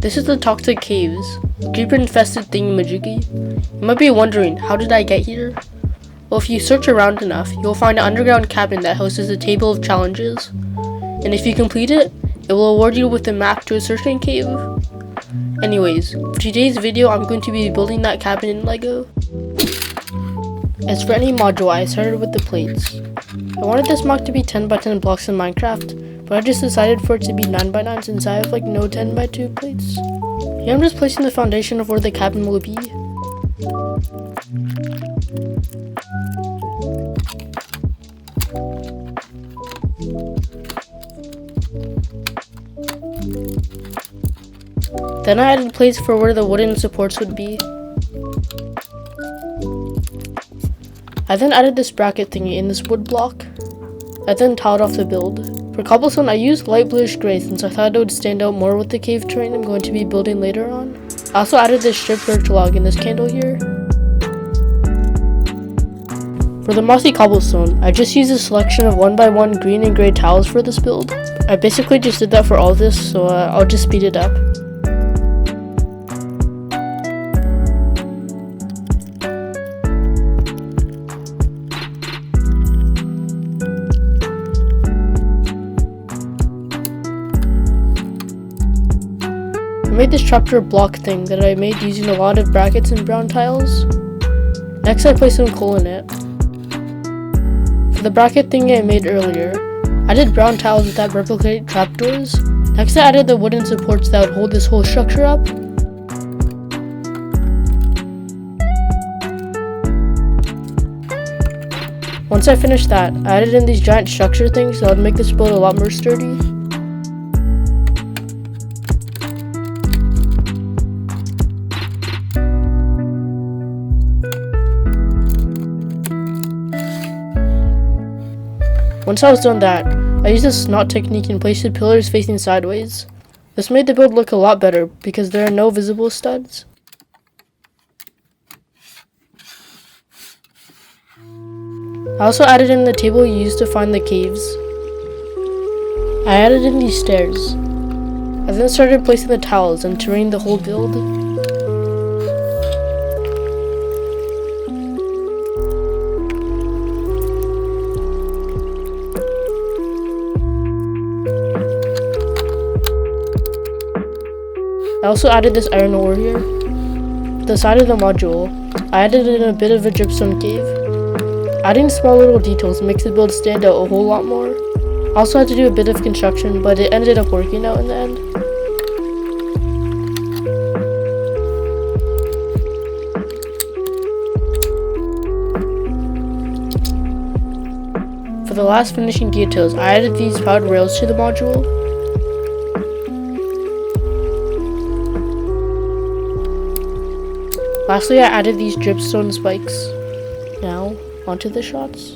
This is the Toxic Caves, creeper-infested thingamajiggy. You might be wondering, how did I get here? Well, if you search around enough, you'll find an underground cabin that hosts a table of challenges. And if you complete it, it will award you with a map to a certain cave. Anyways, for today's video, I'm going to be building that cabin in Lego. As for any module, I started with the plates. I wanted this mock to be 10 by 10 blocks in Minecraft, but I just decided for it to be 9 by 9 since I have like no 10 by 2 plates. Here I'm just placing the foundation of where the cabin will be. Then I added plates for where the wooden supports would be. I then added this bracket thingy in this wood block. I then tiled off the build. For cobblestone, I used light bluish gray since I thought it would stand out more with the cave terrain I'm going to be building later on. I also added this stripped birch log in this candle here. For the mossy cobblestone, I just used a selection of 1 by 1 green and gray tiles for this build. I basically just did that for all this, so I'll just speed it up. I made this trapdoor block thing that I made using a lot of brackets and brown tiles. Next I placed some coal in it. For the bracket thing I made earlier, I did brown tiles that replicate trapdoors. Next I added the wooden supports that would hold this whole structure up. Once I finished that, I added in these giant structure things that would make this build a lot more sturdy. Once I was done that, I used this knot technique and placed the pillars facing sideways. This made the build look a lot better because there are no visible studs. I also added in the table you used to find the caves. I added in these stairs. I then started placing the tiles and terrain the whole build. I also added this iron ore here. To the side of the module, I added in a bit of a dripstone cave. Adding small little details makes the build stand out a whole lot more. I also had to do a bit of construction, but it ended up working out in the end. For the last finishing details, I added these powered rails to the module. Lastly, I added these dripstone spikes. Now, onto the shots.